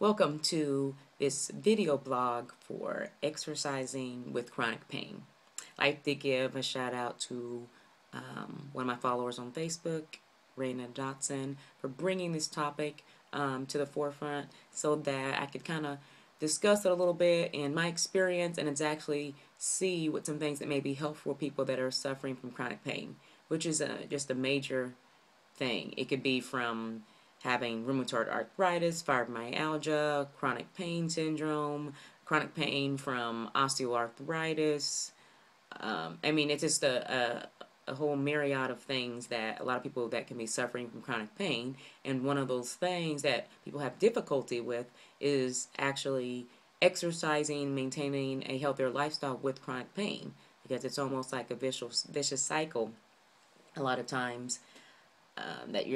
Welcome to this video blog for exercising with chronic pain. I'd like to give a shout out to one of my followers on Facebook, Raina Dotson, for bringing this topic to the forefront so that I could kind of discuss it a little bit in my experience and exactly see what some things that may be helpful for people that are suffering from chronic pain, which is just a major thing. It could be from having rheumatoid arthritis, fibromyalgia, chronic pain syndrome, chronic pain from osteoarthritis. It's just a whole myriad of things that a lot of people that can be suffering from chronic pain. And one of those things that people have difficulty with is actually exercising, maintaining a healthier lifestyle with chronic pain, because it's almost like a vicious cycle a lot of times that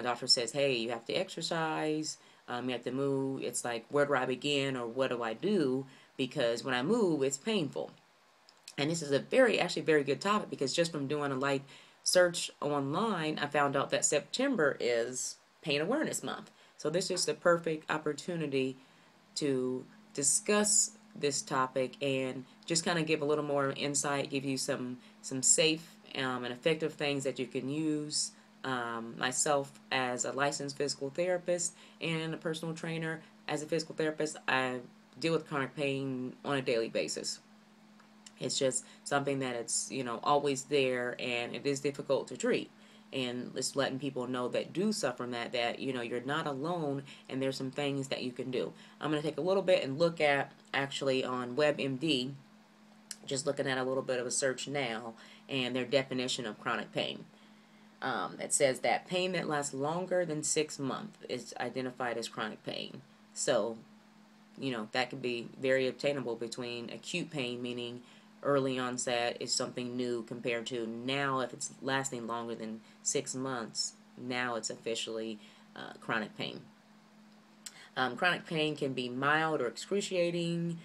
doctor says, hey, you have to exercise, you have to move. It's like, where do I begin or what do I do? Because when I move, it's painful. And this is actually very good topic, because just from doing a light search online, I found out that September is Pain Awareness Month. So this is the perfect opportunity to discuss this topic and just kind of give a little more insight, give you some safe and effective things that you can use. Myself, as a licensed physical therapist and a personal trainer, as a physical therapist, I deal with chronic pain on a daily basis. It's just something that it's always there, and it is difficult to treat. And it's letting people know that do suffer from that you're not alone, and there's some things that you can do. I'm going to take a little bit and look at, actually, on WebMD, just looking at a little bit of a search now, and their definition of chronic pain. It says that pain that lasts longer than 6 months is identified as chronic pain. So, that can be very obtainable between acute pain, meaning early onset is something new, compared to now, if it's lasting longer than 6 months, now it's officially chronic pain. Chronic pain can be mild or excruciating,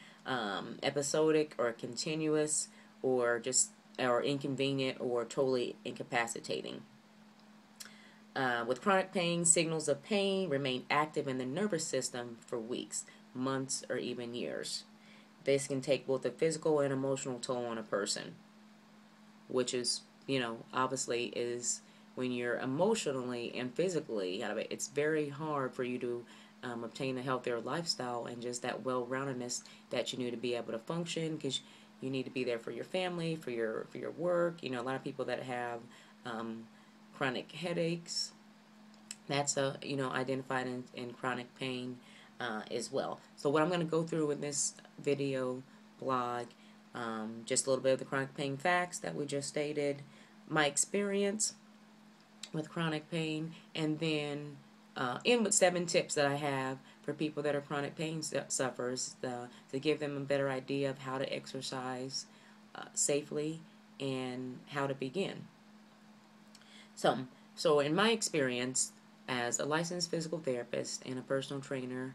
episodic or continuous, or inconvenient or totally incapacitating. With chronic pain, signals of pain remain active in the nervous system for weeks, months, or even years. This can take both a physical and emotional toll on a person, which is, obviously is when you're emotionally and physically out of it, it's very hard for you to obtain a healthier lifestyle and just that well-roundedness that you need to be able to function, because you need to be there for your family, for your work. A lot of people that have chronic headaches, that's identified in chronic pain as well. So what I'm going to go through in this video blog, just a little bit of the chronic pain facts that we just stated, my experience with chronic pain, and then in with 7 tips that I have for people that are chronic pain sufferers, to give them a better idea of how to exercise safely and how to begin. So in my experience as a licensed physical therapist and a personal trainer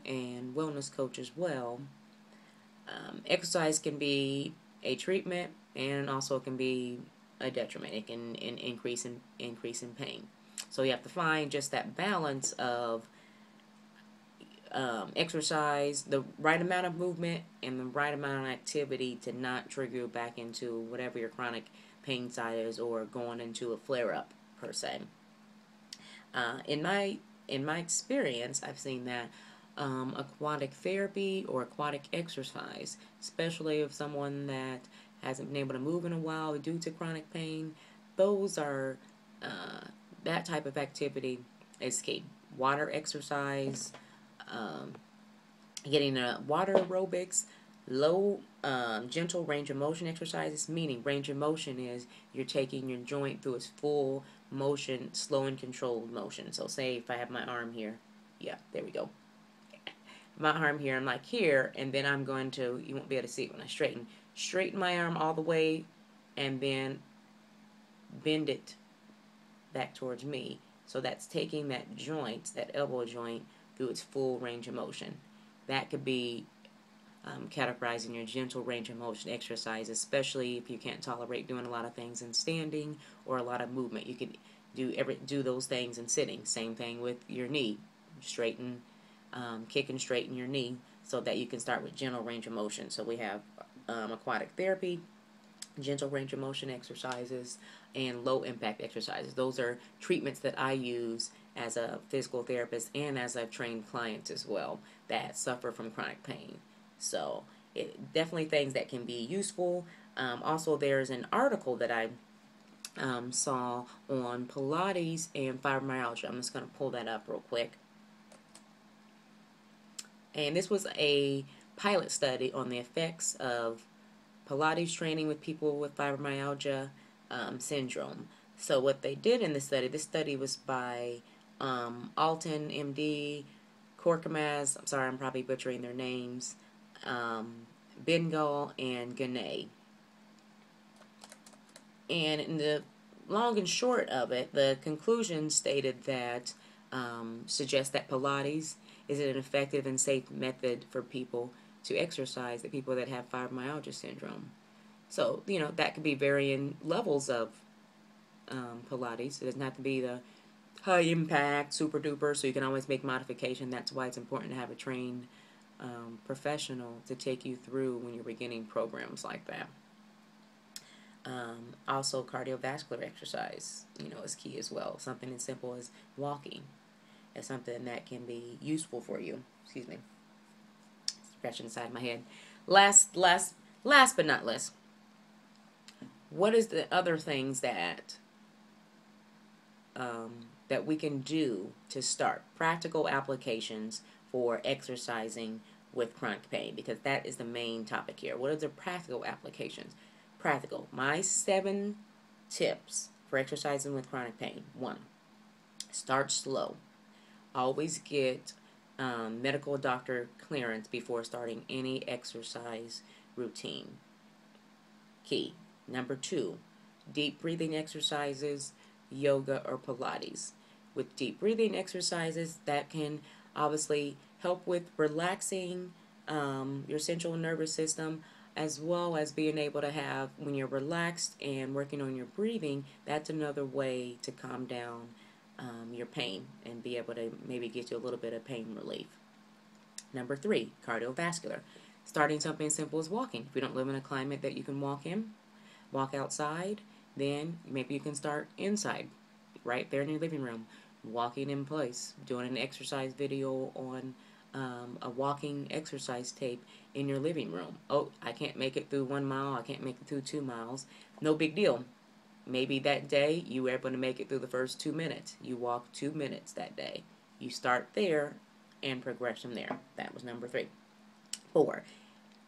and wellness coach as well, exercise can be a treatment, and also can be a detriment. It can increase in pain. So you have to find just that balance of exercise, the right amount of movement, and the right amount of activity to not trigger you back into whatever your chronic pain side is, or going into a flare-up per se. In my experience, I've seen that aquatic therapy or aquatic exercise, especially if someone that hasn't been able to move in a while due to chronic pain, those are that type of activity is key. Water exercise, getting water aerobics, low gentle range of motion exercises, meaning range of motion is you're taking your joint through its full motion, slow and controlled motion. So say if I have my arm here, yeah, there we go. My arm here, I'm like here, and then I'm going to, you won't be able to see it when I straighten my arm all the way, and then bend it back towards me. So that's taking that joint, that elbow joint, through its full range of motion. That could be categorizing your gentle range of motion exercise, especially if you can't tolerate doing a lot of things in standing or a lot of movement. You could do those things in sitting. Same thing with your knee. Straighten kick and straighten your knee so that you can start with gentle range of motion. So we have aquatic therapy, gentle range of motion exercises, and low impact exercises. Those are treatments that I use as a physical therapist and as I've trained clients as well that suffer from chronic pain. So definitely things that can be useful. Also, there's an article that I saw on Pilates and fibromyalgia. I'm just going to pull that up real quick. And this was a pilot study on the effects of Pilates training with people with fibromyalgia syndrome. So what they did in this study was by Alton, MD, Korkamaz, I'm sorry, I'm probably butchering their names, Bengal, and Ganay. And in the long and short of it, the conclusion stated that suggests that Pilates is an effective and safe method for people to exercise, the people that have fibromyalgia syndrome. So, that could be varying levels of Pilates. It doesn't have to be the high impact, super duper, so you can always make modification. That's why it's important to have a trained professional to take you through when you're beginning programs like that. Also, cardiovascular exercise, is key as well. Something as simple as walking is something that can be useful for you. Excuse me. Scratching inside my head. Last but not least, what is the other things that that we can do to start practical applications for exercising with chronic pain? Because that is the main topic here. What are the practical applications? Practical. My 7 tips for exercising with chronic pain. 1, start slow. Always get medical doctor clearance before starting any exercise routine. Key. Number 2, deep breathing exercises, yoga or Pilates. With deep breathing exercises, that can obviously help with relaxing your central nervous system, as well as being able to have, when you're relaxed and working on your breathing, that's another way to calm down your pain and be able to maybe get you a little bit of pain relief. Number 3, cardiovascular. Starting something as simple as walking. If you don't live in a climate that you can walk outside, then maybe you can start inside, right there in your living room, walking in place, doing an exercise video on a walking exercise tape in your living room. Oh, I can't make it through 1 mile, I can't make it through 2 miles. No big deal. Maybe that day you were able to make it through the first 2 minutes. You walk 2 minutes that day. You start there and progress from there. That was number 3. 4,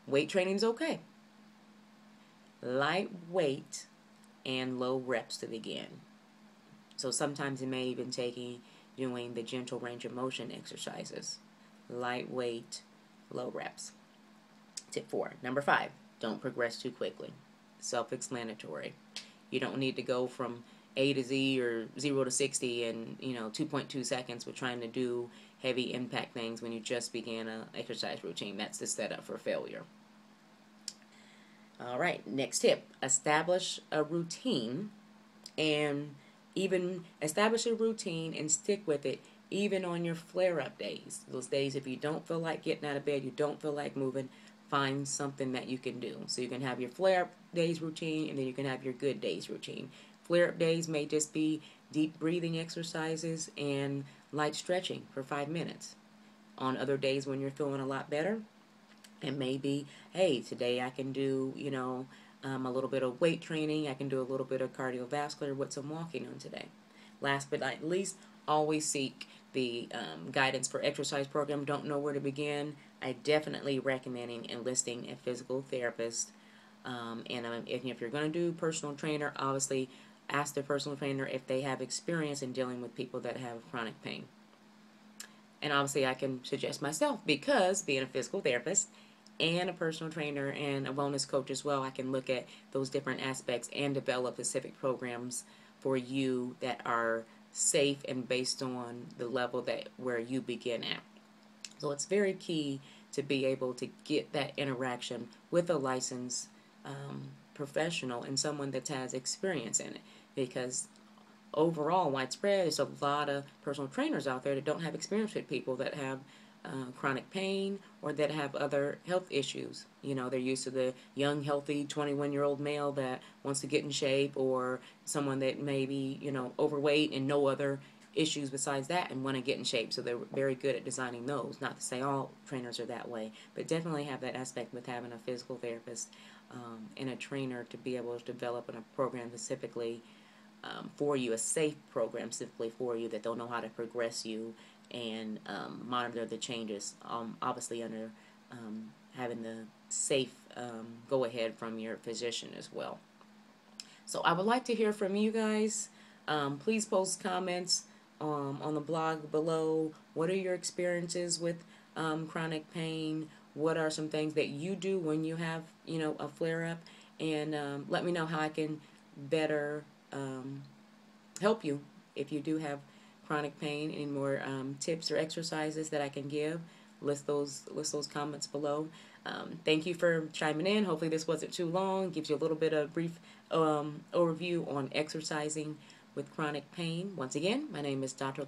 weight training is okay. Light weight and low reps to begin. So sometimes it may even take doing the gentle range of motion exercises. Lightweight, low reps. Tip 4. Number 5, don't progress too quickly. Self-explanatory. You don't need to go from A to Z or 0 to 60 in 2.2 seconds with trying to do heavy impact things when you just began an exercise routine. That's the setup for failure. All right, next tip. Establish a routine and stick with it even on your flare-up days. Those days if you don't feel like getting out of bed, you don't feel like moving, find something that you can do. So you can have your flare-up days routine and then you can have your good days routine. Flare-up days may just be deep breathing exercises and light stretching for 5 minutes. On other days when you're feeling a lot better, it may be, hey, today I can do, a little bit of weight training. I can do a little bit of cardiovascular with some walking on today. Last but not least, always seek the guidance for exercise program. Don't know where to begin. I definitely recommend enlisting a physical therapist. And if you're going to do personal trainer, obviously ask the personal trainer if they have experience in dealing with people that have chronic pain. And obviously I can suggest myself, because being a physical therapist and a personal trainer and a wellness coach as well, I can look at those different aspects and develop specific programs for you that are safe and based on the level where you begin at. So it's very key to be able to get that interaction with a licensed professional and someone that has experience in it, because overall, widespread, there's a lot of personal trainers out there that don't have experience with people that have chronic pain or that have other health issues. You know, they're used to the young, healthy 21-year-old male that wants to get in shape, or someone that may be, you know, overweight and no other issues besides that and want to get in shape. So they're very good at designing those. Not to say all trainers are that way, but definitely have that aspect with having a physical therapist and a trainer to be able to develop a program specifically for you, a safe program specifically for you, that they'll know how to progress you and monitor the changes, obviously under having the safe go ahead from your physician as well. So I would like to hear from you guys. Please post comments on the blog below. What are your experiences with chronic pain? What are some things that you do when you have, you know, a flare-up? And let me know how I can better help you if you do have chronic pain. Any more tips or exercises that I can give? List those comments below. Thank you for chiming in. Hopefully this wasn't too long. Gives you a little bit of brief overview on exercising with chronic pain. Once again, my name is Dr.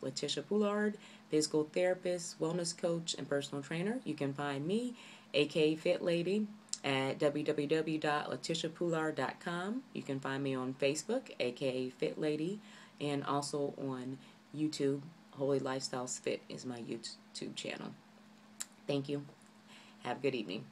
Letitia Poulard, physical therapist, wellness coach, and personal trainer. You can find me, aka Fit Lady, at www.letitiapoulard.com. You can find me on Facebook, aka Fit Lady, and also on YouTube. Holy Lifestyles Fit is my YouTube channel. Thank you. Have a good evening.